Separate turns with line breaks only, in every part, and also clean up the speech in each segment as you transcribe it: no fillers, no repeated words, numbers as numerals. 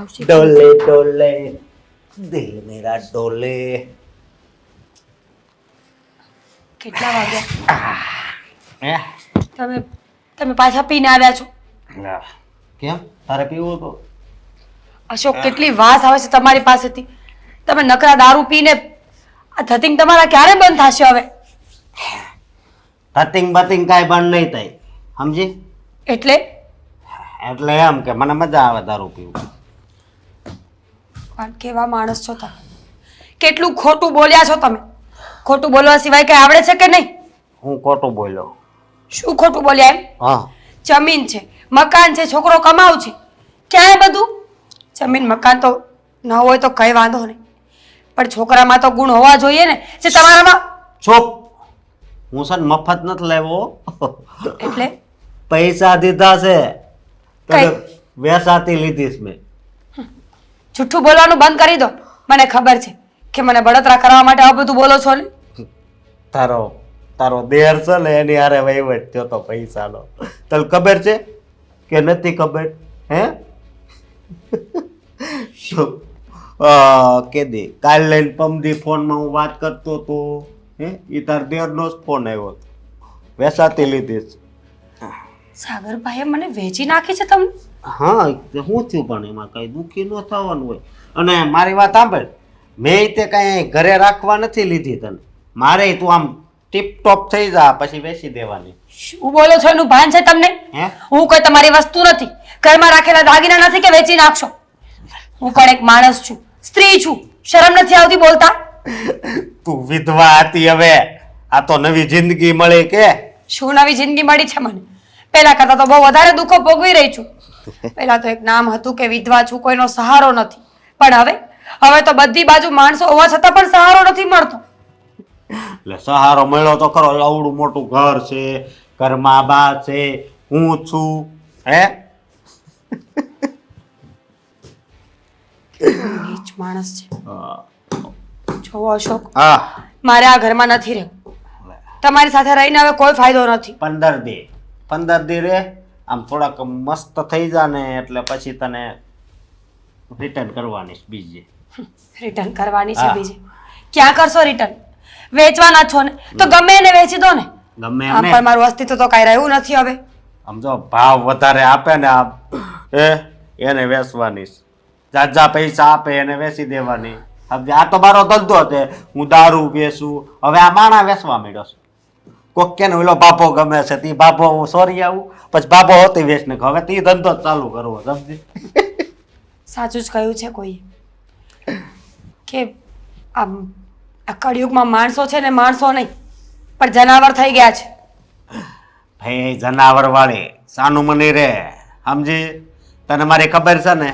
डोले डोले दिल मेरा डोले.
કેટલા વાગ્યા?
હે
તમે તમે પાછા પીને આવ્યા છો?
કેમ તારે પીવું તો?
અશોક, કેટલી વાસ આવે છે તમારી પાસેથી. તમે નકરા દારૂ પીને આ ધતિંગ તમારા ક્યારે બંધ થશે હવે?
ધતિંગ બતિંગ કાંઈ બંધ નહીં થાય, સમજી?
એટલે
એટલે એમ કે મને મજા આવે દારૂ પીવું.
પણ કેવા માણસ છો તમે? કેટલું ખોટું બોલ્યા છો તમે. ખોટું બોલવા સિવાય કઈ આવડે છે કે નહીં?
હું ખોટું બોલ્યો?
શું ખોટું બોલ્યા એમ?
હા,
જમીન છે, મકાન છે, છોકરો કમાવ છે, ક્યાંય બધું? જમીન મકાન તો ન હોય તો કઈ વાંધો નહીં, પણ છોકરામાં તો ગુણ હોવા જોઈએ ને જે તમારામાં.
ચૂપ. હું છે ને મફત નથી લેવો.
એટલે
પૈસા દીધા છે
કઈ?
વેસાતી લીધીશ મેં.
જુઠ્ઠું બોલવાનું બંધ કરી દો. મને ખબર છે કે મને બળતરા કરવા માટે આ બધું બોલો છો ને.
તારો દેર છે ને એની હારે વહીવટ થયો તો પૈસાનો. તને ખબર છે કે નથી ખબર? હે શું કેદી કાલ લઈને પમદી ફોનમાં હું વાત કરતો તો, હે એ તાર દેરનો જ ફોન આવ્યો હતો. વેસાતી લીધીશ.
સાગરભાઈએ મને વેચી નાખી છે તમને?
હા, શું થયું પણ એમાં કઈ દુઃખી ન થવાનું હોય. અને મારી વાત સાંભળ, મેં તે કઈ ઘરે રાખવા નથી લીધી તને. મારે તું આમ ટીપ ટોપ થઈ જા પછી વેચી દેવાની.
શું બોલો છો એનું ભાન છે તમને?
હે
હું કોઈ તમારી વસ્તુ નથી. ઘરમાં રાખેલા દાગીના નથી કે વેચી નાખશો. હું પણ એક માણસ છું, સ્ત્રી છું. શરમ નથી આવતી બોલતા?
તું વિધવા હતી, હવે આ તો નવી જિંદગી મળી કે?
શું નવી જિંદગી મળી છે મને? પહેલા કરતા તો બહુ વધારે દુઃખો ભોગવી રહી છું. પહેલા તો એક નામ હતું કે વિધવા છું, કોઈનો સહારો નથી. પણ હવે તો બધી બાજુ માણસો હોવા છતાં પણ સહારો નથી મળતો.
એટલે સહારો મળ્યો તો ખરો. આવડું મોટું ઘર છે, ઘરમાં બા છે, હું છું. હે
નીચ માણસ છે. જોવો અશોક,
હા,
મારે આ ઘરમાં નથી રહેવું. તમારી સાથે રહીને હવે કોઈ ફાયદો નથી.
15 દી રે, આમ થોડાક મસ્ત થઈ જા ને એટલે પછી તને રિટર્ન કરવાની બીજે.
રિટર્ન કરવાની છે
હા.
બીજે? ક્યાં કરશો રિટર્ન? વેચવાના છો ને તો ગમે એને વેચી દો ને.
ગમે
આમ
એમ
પણ મારું અસ્તિત્વ તો કઈ રહ્યું નથી હવે.
સમજો, ભાવ વધારે આપે ને એને વેચવાની. જાજા પૈસા આપે એને વેચી દેવાની. સમજે, આ તો મારો ધંધો છે. હું દારૂ વેચું, હવે આ માણા વેચવા માંડ્યો છું. કોક કે ઓલો બાપો ગમે છે તે બાપો હું સોરી આવું, પછી બાપો હોતી વેચ ને હવે તે ધંધો જ ચાલુ કરવો. સમજી?
સાચું જ કહ્યું છે કોઈ કે આમ આ કળિયુગમાં માણસો છે ને માણસો નહીં પણ જનાવર થઈ ગયા છે.
ભાઈ જનાવર વાળી સાનું મની રે. સમજી? તને મારી ખબર છે ને,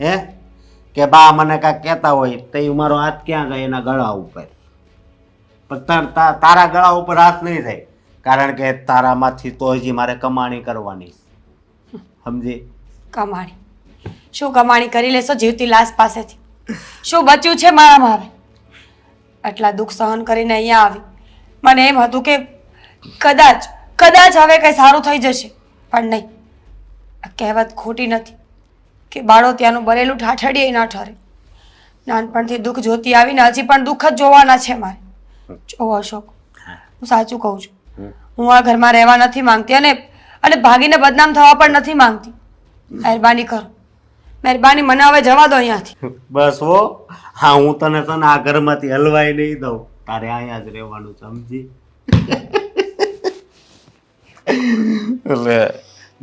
હે કે બા મને કાંઈક કહેતા હોય તો મારો હાથ ક્યાં જાય? એના ગળા ઉપર. પણ તારા ગળા ઉપર હાથ નહીં થાય, કારણ કે તારામાંથી તો હજી મારે કમાણી કરવાની. સમજી?
કમાણી? શું કમાણી કરી લેશો જીવતી લાશ પાસેથી? શું બચ્યું છે મારામાં હવે? આટલા દુઃખ સહન કરીને અહીંયા આવી. મને એમ હતું કે કદાચ હવે કંઈ સારું થઈ જશે, પણ નહીં. આ કહેવત ખોટી નથી કે બાળો ત્યાંનું બનેલું ઠાઠડીએ ન ઠરે. નાનપણથી દુઃખ જોતી આવીને હજી પણ દુઃખ જ જોવાના છે મારે. જો અશોક, હું સાચું કહું છું. હું આ ઘરમાં રહેવા નથી માંગતી અને ભાગીને બદનામ થવા પણ નથી માંગતી. મહેરબાની કરો, મહેરબાની, મને હવે જવા દો અહીંયાથી.
બસ હો. હા, હું તને આ ઘરમાંથી હલવાઈ નહીં દઉં. તારે અહીંયા જ રહેવાનું. સમજી? એટલે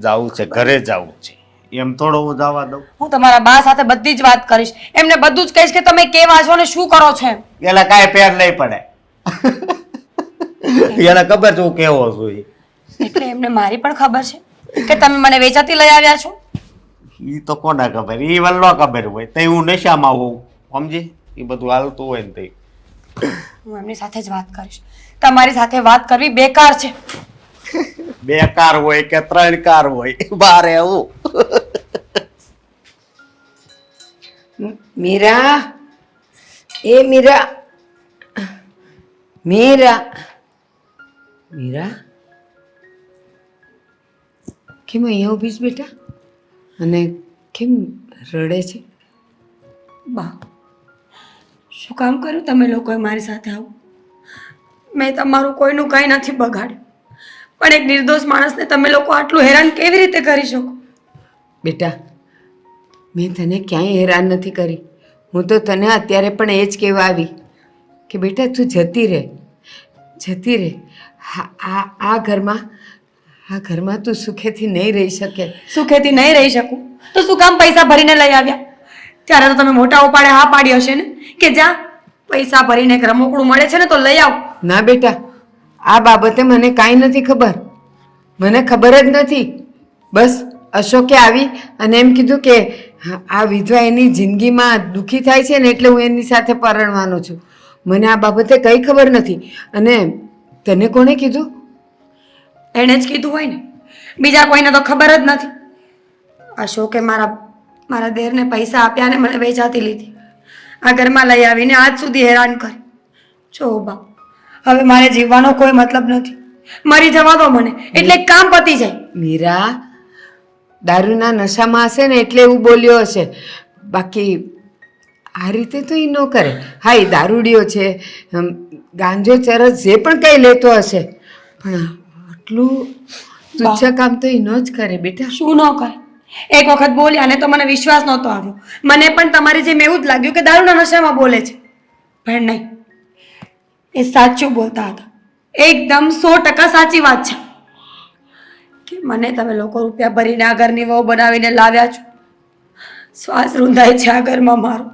જાવું છે, ઘરે જાવું છે, એમ થોડો હું જવા દઉં?
હું તમારા બા સાથે બધી જ વાત કરીશ. એમને બધું જ કહીશ કે તમે કેવા છો ને શું કરો છો એમ.
એટલે કાંઈ ફેર નહીં પડે. એને ખબર છે હું કેવો છું.
એટલે એમને મારી પણ ખબર છે કે તમે મને વેચાતી લઈ આવ્યા છો.
ઈ તો કોને ખબર? ઈ વલ ન ખબર હોય તઈ હું નશામાં હોઉં. સમજી? એ બધું હાલતું હોય ને તઈ
હું એમની સાથે જ વાત કરીશ. તમારી સાથે વાત કરવી બેકાર છે.
2 કાર હોય કે 3 કાર હોય, બારે આવું.
મીરા, એ મીરા, મીરા, મીરા, કેમ અહીંયા ઊભી છે બેટા? અને કેમ રડે છે?
બા, શું કામ કર્યું તમે લોકોએ મારી સાથે આવું? મેં તમારું કોઈનું કંઈ નથી બગાડ્યું, પણ એક નિર્દોષ માણસને તમે લોકો આટલું હેરાન કેવી રીતે કરી શકો?
બેટા, મેં તને ક્યાંય હેરાન નથી કરી. હું તો તને અત્યારે પણ એ જ કહેવા આવી કે બેટા તું જતી રહે, જતી રહે. આ ઘરમાં તું સુખેથી નહીં રહી શકે.
સુખેથી નહીં રહી શકું તો શું કામ પૈસા ભરીને લઈ આવ્યા? ત્યારે તો તમે મોટા ઉપાડે હા પાડી હશે ને કે જા પૈસા ભરીને એક રમકડું મળે છે ને તો લઈ આવ.
ના બેટા, આ બાબતે મને કાંઈ નથી ખબર. મને ખબર જ નથી. બસ અશોકે આવી અને એમ કીધું કે આ વિધવા એની જિંદગીમાં દુઃખી થાય છે ને એટલે હું એની સાથે પરણવાનો છું. મને આ બાબતે કંઈ ખબર નથી. અને તને કોણે કીધું?
એણે જ કીધું હોય ને, બીજા કોઈને તો ખબર જ નથી. અશોકે મારા દેરને પૈસા આપ્યા ને મને વેચાતી લીધી, આ ઘરમાં લઈ આવીને આજ સુધી હેરાન કરી. જો બા, હવે મારે જીવવાનો કોઈ મતલબ નથી. મરી જવા દો મને, એટલે કામ પતી જાય.
મીરા દારૂના નશામાં હશે ને એટલે એવું બોલ્યો હશે, બાકી આ રીતે તો એ ન કરે. હા, એ દારૂડિયો છે, ગાંજો ચરસ જે પણ કંઈ લેતો હશે, પણ આટલું તુચ્છ કામ તો એ ન જ કરે બેટા.
શું ન કરે? એક વખત બોલ્યા ને તો મને વિશ્વાસ નહોતો આવ્યો. મને પણ તમારી જેમ એવું જ લાગ્યું કે દારૂના નશામાં બોલે છે, પણ નહીં, એ સાચું બોલતા હતા. એકદમ 100% સાચી વાત છે કે મને તમે લોકો રૂપિયા ભરીને આ ઘરની વહુ બનાવીને લાવ્યા છો. શ્વાસ રૂંધાય છે આ ઘરમાં, મારો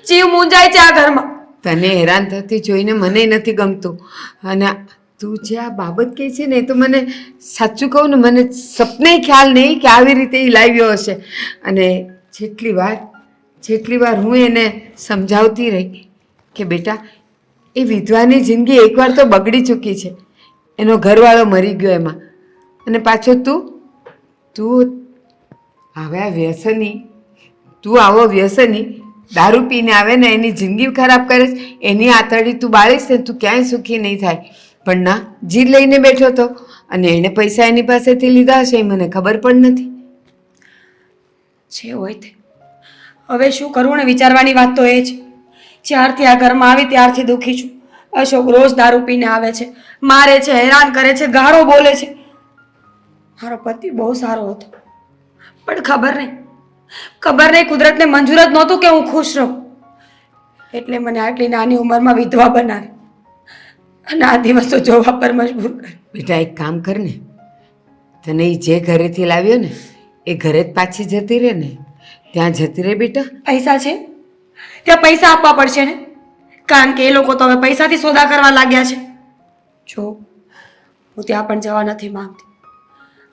જીવ મૂંઝાય છે આ ઘરમાં.
તને હેરાન થતી જોઈને મને નથી ગમતું. અને તું જે આ બાબત કહે છે ને એ તો મને સાચું કહું ને, મને સપને ખ્યાલ નહીં કે આવી રીતે એ લાવ્યો હશે. અને જેટલી વાર હું એને સમજાવતી રહી કે બેટા એ વિધવાની જિંદગી એકવાર તો બગડી ચૂકી છે, એનો ઘરવાળો મરી ગયો એમાં, અને પાછો તું આવો વ્યસની દારૂ પીને આવે ને એની જિંદગી ખરાબ કરે છે, એની આતડી તું બાળીશ ને તું ક્યાંય સુખી નહીં થાય. પણ ના, જીદ લઈને બેઠો હતો અને એણે પૈસા એની પાસેથી લીધા હશે એ મને ખબર પણ નથી.
જે હોય તે, હવે શું કરવું ને વિચારવાની વાત તો એ છે. જ્યારથી આ ઘરમાં આવી ત્યારથી દુઃખી છું. અશોક રોજ દારૂ પીને આવે છે, મારે છે, હેરાન કરે છે, ગાળો બોલે છે. મારો પતિ બહુ સારો હતો, પણ ખબર નહીં કુદરતને મંજૂર જ નહોતું કે હું ખુશ રહું, એટલે મને આટલી નાની ઉંમરમાં વિધવા બનાવી અને આ દિવસો જોવા પર મજબૂર કરી.
બેટા એક કામ કર ને, તને એ જે ઘરેથી લાવ્યો ને એ ઘરે જ પાછી જતી રહે ને, ત્યાં જતી રહે બેટા.
પૈસા છે ત્યાં પૈસા આપવા પડશે ને, કારણ કે એ લોકો તો હવે પૈસાથી સોદા કરવા લાગ્યા છે. જો હું ત્યાં પણ જવા નથી માંગતી.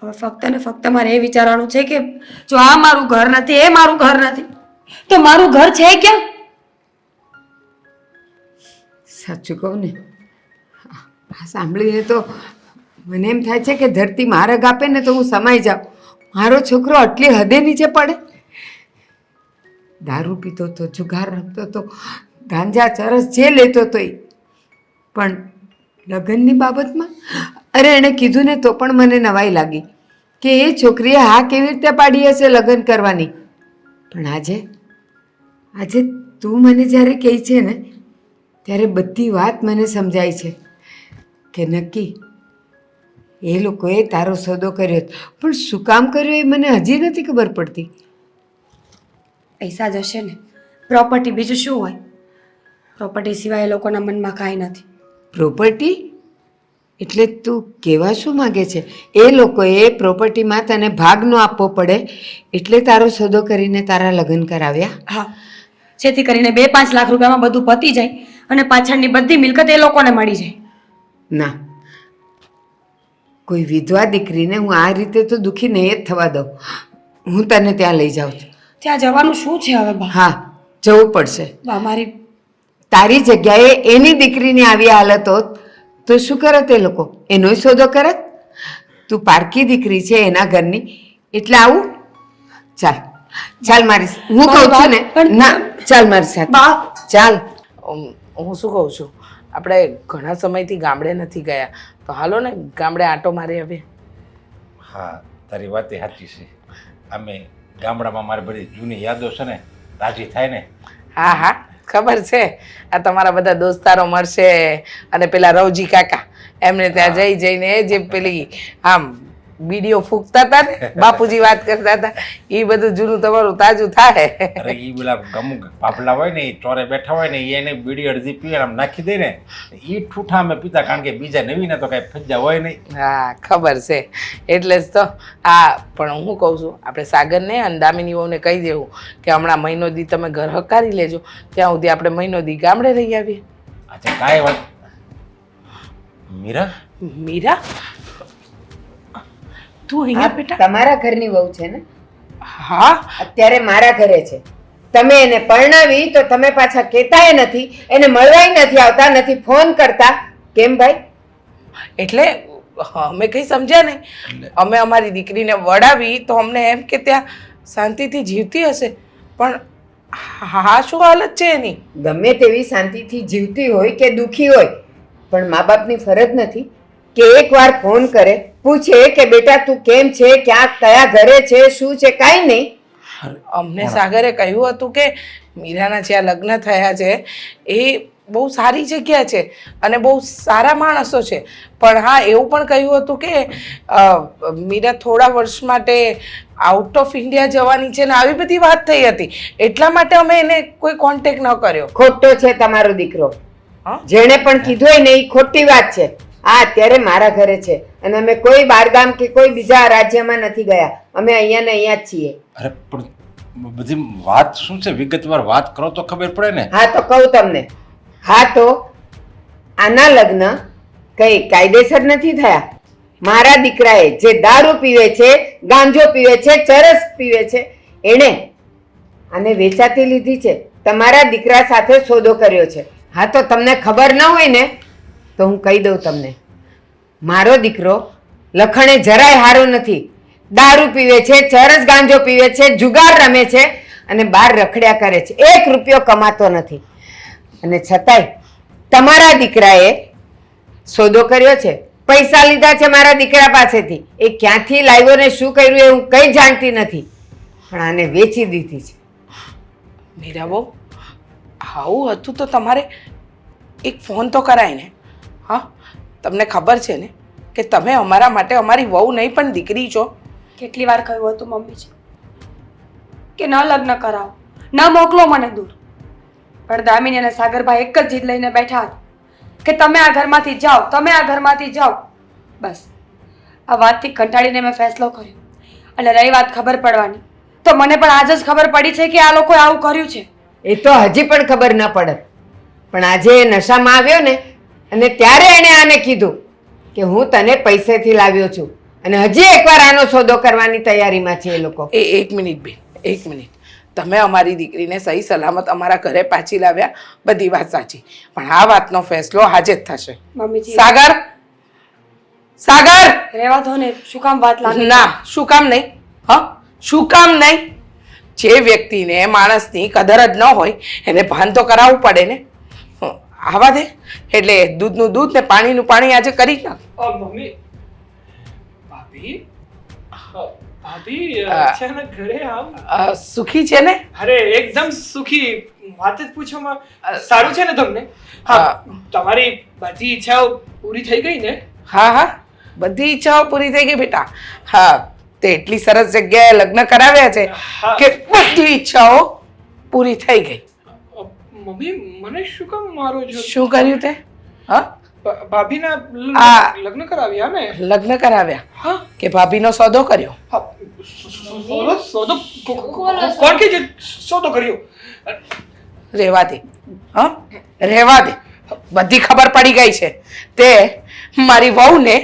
હવે ફક્ત ને ફક્ત મારે એ વિચારવાનું છે કે જો આ મારું ઘર નથી, એ મારું ઘર નથી, તો મારું ઘર છે ક્યાં?
સાચું કહું ને, આ સાંભળીને તો મને એમ થાય છે કે ધરતી મારગ આપે ને તો હું સમાઈ જાઉં. મારો છોકરો આટલી હદે નીચે પડે, દારૂ પીતો તો, જુગાર રમતો તો, ગાંજા ચરસ જે લેતો તો, પણ લગ્નની બાબતમાં અરે એણે કીધું ને તો પણ મને નવાઈ લાગી કે એ છોકરીએ હા કેવી રીતે પાડી હશે લગ્ન કરવાની. પણ આજે તું મને જ્યારે કહે છે ને ત્યારે બધી વાત મને સમજાય છે કે નક્કી એ લોકોએ તારો સોદો કર્યો, પણ શું કામ કર્યો એ મને હજી નથી ખબર પડતી.
પૈસા જ હશે ને, પ્રોપર્ટી, બીજું શું હોય? પ્રોપર્ટી સિવાય એ લોકોના મનમાં કાંઈ નથી.
પ્રોપર્ટી એટલે તું કહેવા શું માગે છે? એ લોકોએ પ્રોપર્ટીમાં તને ભાગ ન આપવો પડે એટલે તારો સોદો કરીને તારા લગ્ન કરાવ્યા?
હા, જેથી કરીને 2-5 લાખ રૂપિયામાં બધું પતી જાય અને પાછળની બધી મિલકત એ લોકોને મળી જાય.
ના, કોઈ વિધવા દીકરીને હું આ રીતે તો દુઃખી નહીં જ થવા દઉં. હું તને ત્યાં લઈ જાઉં છું.
ત્યાં જવાનું શું છે હવે બા?
હા, જવું પડશે.
બા, મારી
તારી જગ્યાએ એની દીકરીની આવી હાલત હોત તો શું કરત એ લોકો? એનોય સોદો કરત? તું પારકી દીકરી છે એના ઘરની એટલે આવું? ચાલ મારી, હું કહું છું ને, ના ચાલ મારી સાથે,
બા
ચાલ.
હું શું કહું છું, આપણે ઘણા સમયથી ગામડે નથી ગયા, તો હાલો ને ગામડે આંટો મારી હવે.
હા, તારી વાત એ સાચી છે. અમે ગામડામાં મારી બધી જૂની યાદો છે ને તાજી થાય ને
હા હા ખબર છે. આ તમારા બધા દોસ્તારો મળશે અને પેલા રવજી કાકા એમને ત્યાં જઈને જે પેલી આમ બીડીઓ ફૂંકતા હતા ને બાપુજી વાત કરતા હતા એ બધું જૂનું તમારું તાજું થાય.
અરે ઈ પેલા અમુક પાપલા હોય ને એ ચોરે બેઠા હોય ને ઈ એને બીડી અડધી પીએ આમ નાખી દે ને ઈ ઠૂઠા અમે પીતા કારણ કે બીજા નવીને તો કઈ ફજ્જા હોય નહીં.
હા ખબર છે એટલે જ તો. પણ હું કહું છું આપણે સાગરને અને દામિની વહુને કહી દેવું કે હમણાં મહિનો દી તમે ઘર હકારી લેજો ત્યાં સુધી આપણે મહિનો દી ગામડે રહી આવીએ.
અચ્છા કાંઈ વાત મીરા
મીરા તું અહીંયા બેટા?
તમારા ઘરની વહુ છે ને?
હા
અત્યારે મારા ઘરે છે. તમે એને પરણાવી તો તમે પાછા કહેતાય નથી, એને મળવાય નથી આવતા, નથી ફોન કરતા. કેમ ભાઈ?
એટલે અમે કંઈ સમજ્યા નહીં. અમે અમારી દીકરીને વડાવી તો અમને એમ કે ત્યાં શાંતિથી જીવતી હશે, પણ હા શું હાલત છે એની?
ગમે તેવી શાંતિથી જીવતી હોય કે દુખી હોય, પણ મા બાપની ફરજ નથી કે એકવાર ફોન કરે, પૂછે કે બેટા તું કેમ છે, ક્યાં કયા ઘરે છે, શું છે? કાંઈ નહીં.
અમને સાગરે કહ્યું હતું કે મીરાના જ્યાં લગ્ન થયા છે એ બહુ સારી જગ્યા છે અને બહુ સારા માણસો છે, પણ હા એવું પણ કહ્યું હતું કે મીરા થોડા વર્ષ માટે આઉટ ઓફ ઇન્ડિયા જવાની છે ને આવી બધી વાત થઈ હતી. એટલા માટે અમે એને કોઈ કોન્ટેક્ટ ન કર્યો.
ખોટો છે તમારો દીકરો.
હા?
જેણે પણ કીધું હોય ને એ ખોટી વાત છે. આ અત્યારે મારા ઘરે છે અને અમે કોઈ બહારગામ કે કોઈ બીજા રાજ્યમાં નથી ગયા. અમે અહીંયા ને અહીંયા જ છીએ.
અરે પણ બધી વાત શું છે વિગતવાર વાત કરો તો ખબર પડે ને.
હા તો કહું તમને. હા તો આના લગ્ન કઈ કાયદેસર નથી થયા. મારા દીકરાએ જે દારૂ પીવે છે, ગાંજો પીવે છે, ચરસ પીવે છે, એણે આને વેચાતી લીધી છે. તમારા દીકરા સાથે સોદો કર્યો છે. હા તો તમને ખબર ન હોય ને તો હું કહી દઉં તમને. મારો દીકરો લખણે જરાય હારો નથી. દારૂ પીવે છે, ચરસ ગાંજો પીવે છે, જુગાર રમે છે અને બહાર રખડ્યા કરે છે. 1 રૂપિયો કમાતો નથી. અને છતાંય તમારા દીકરાએ સોદો કર્યો છે, પૈસા લીધા છે મારા દીકરા પાસેથી. એ ક્યાંથી લાવ્યો ને શું કર્યું એ હું કંઈ જાણતી નથી, પણ આને વેચી દીધી છે.
મીરા બહુ આવું હતું તો તમારે એક ફોન તો કરાય ને. હા તમને ખબર છે ને કે તમે અમારા માટે અમારી વહુ નહીં પણ દીકરી છો.
કેટલી વાર કહ્યું હતું મમ્મીજી કે ન લગ્ન કરાવો, ન મોકલો મને દૂર, પણ દામિની અને સાગરભાઈ એક જ જીદ લઈને બેઠા હતા કે તમે આ ઘરમાંથી જાઓ, તમે આ ઘરમાંથી જાઓ. બસ આ વાતથી કંટાળીને મેં ફેસલો કર્યો. અને રહી વાત ખબર પડવાની, તો મને પણ આજ જ ખબર પડી છે કે આ લોકોએ આવું કર્યું છે.
એ તો હજી પણ ખબર ન પડે, પણ આજે એ નશામાં આવ્યો ને અને ત્યારે એણે આને કીધું કે હું તને પૈસેથી લાવ્યો છું અને હજી એકવાર આનો સોદો કરવાની તૈયારીમાં છે એ લોકો.
એક મિનિટ બેન, એક મિનિટ. તમે અમારી દીકરીને સહી સલામત અમારા ઘરે પાછી લાવ્યા, બધી વાત સાચી, પણ આ વાતનો ફેસલો આજે જ થશે.
મમ્મીજી
સાગર, સાગર!
રહેવા દો ને, શું કામ વાત લાગે?
ના, શું કામ નહીં? હા, શું કામ નહીં? જે વ્યક્તિને માણસની કદર જ ન હોય એને ભાન તો કરાવવું પડે ને. આવા દે એટલે દૂધનું દૂધ ને પાણીનું પાણી આજે કરી નાખ.
મમ્મી ભાભી ભાભી છે ને ઘરે આમ
સુખી છે ને?
અરે એકદમ સુખી. વાત જ પૂછોમાં સારું છે ને તમને? હા તમારી બધી ઈચ્છાઓ પૂરી થઈ ગઈ ને?
હા હા બધી ઈચ્છાઓ પૂરી થઈ ગઈ બેટા. હા તે એટલી સરસ જગ્યાએ લગ્ન કરાવ્યા છે કે બધી ઈચ્છાઓ પૂરી થઈ ગઈ.
મમ્મી મને શું કામ મારો છો?
શું કર્યું તે? હા
ભાભીના લગ્ન કરાવ્યા ને?
લગ્ન કરાવ્યા
હા
કે ભાભીનો સોદો કર્યો?
સોદો કોણ કે સોદો કર્યો?
રહેવા દે. હા રહેવા દે. બધી ખબર પડી ગઈ છે. તે મારી વહુને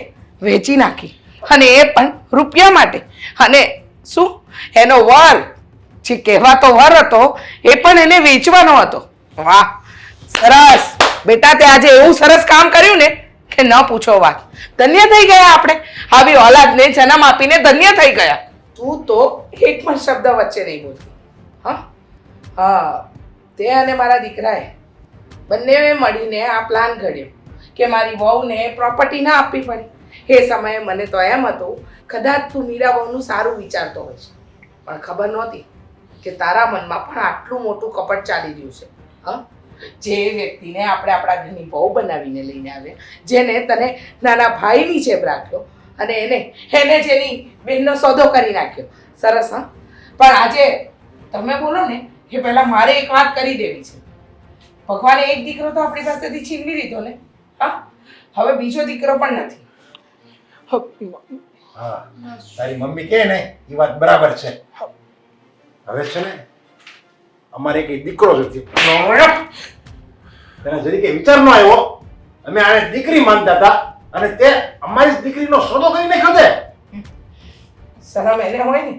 વેચી નાખી અને એ પણ રૂપિયા માટે. અને શું એનો વર જે કહેવાતો વર હતો એ પણ એને વેચવાનો હતો. વાહ સરસ બેટા, તે આજે એવું સરસ કામ કર્યું ને કે ન પૂછો વાત. ધન્ય થઈ ગયા આપણે, આવી ઓલાદને જન્મ આપીને ધન્ય થઈ ગયા. તું તો એક પણ શબ્દ વચ્ચે નહીં બોલતી. હા હા તે અને મારા દીકરાએ બંનેએ મળીને આ પ્લાન ઘડ્યો કે મારી વહુને પ્રોપર્ટી ના આપવી પડે. એ સમયે મને તો એમ હતું કદાચ તું મીરા વહુનું સારું વિચારતો હોય છે, પણ ખબર નહોતી કે તારા મનમાં પણ આટલું મોટું કપટ ચાલી રહ્યું છે હા જે વ્યક્તિને આપણે આપણા ઘરની વહુ બનાવીને લઈને આવ્યા જેને તને નાના ભાઈની જેમ રાખ્યો અને એને જેની બહેનનો સોદો કરી નાખ્યો સરસ હા પણ આજે તમે બોલો ને એ પહેલાં મારે એક વાત કરી દેવી છે ભગવાને એક દીકરો તો આપણી પાસેથી છીનવી લીધો ને હા હવે બીજો દીકરો પણ નથી
હા તારી મમ્મી કહે ને એ વાત બરાબર છે હવે છે ને અમારે એક દીકરો નથી તને જરી કે વિચાર ન આવ્યો અમે આને દીકરી માનતા હતા અને તે અમારી જ દીકરીનો સોદો કરી નાખ્યો છે
શરમ એને હોય ને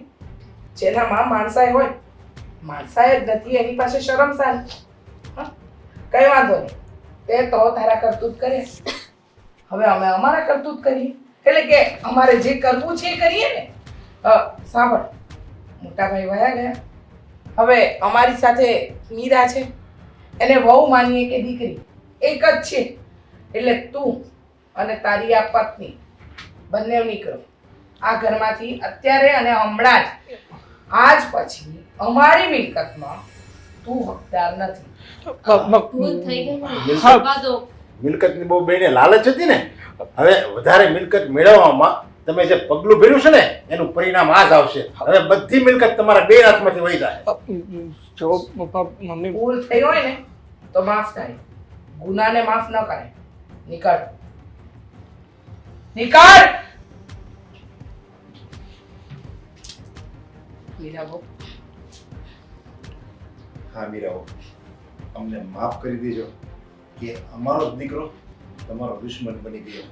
જેના માં માણસાઈ હોય માણસાઈ જ નથી એની પાસે શરમ સારી હા કઈ વાંધો નહીં તે તો તારા કરતૂત કરે હવે અમે અમારા કરતૂત કરીએ એટલે કે અમારે જે કરવું છે એ કરીએ ને સાંભળ મોટા ભાઈ વયા ગયા હવે અમારી સાથે મીરા છે એને વહુ માનીએ કે દીકરી એક જ છે એટલે તું અને તારી આ પત્ની બંને નીકળો આ ઘરમાંથી અત્યારે અને હમણાં જ આજ પછી અમારી મિલકતમાં તું હકદાર નથી
ભૂલ થઈ ગઈ ને જવા દો.
મિલકતની બહુ બેને લાલચ હતી ને હવે વધારે મિલકત મેળવવામાં તમે જે પગલું ભર્યું છે ને એનું પરિણામ આ જ આવશે હવે બધી મિલકત તમારા બે હાથમાંથી વહી જાય
જો પપ્પા મમ્મી
ભૂલ થઈ હોય ને તો માફ થાય ગુનાને માફ ન કરાય નીકળ નીકળ મીરાબો
હા મીરાઓ અમને માફ કરી દેજો કે અમારો જ દીકરો તમારો દુશ્મન બની ગયો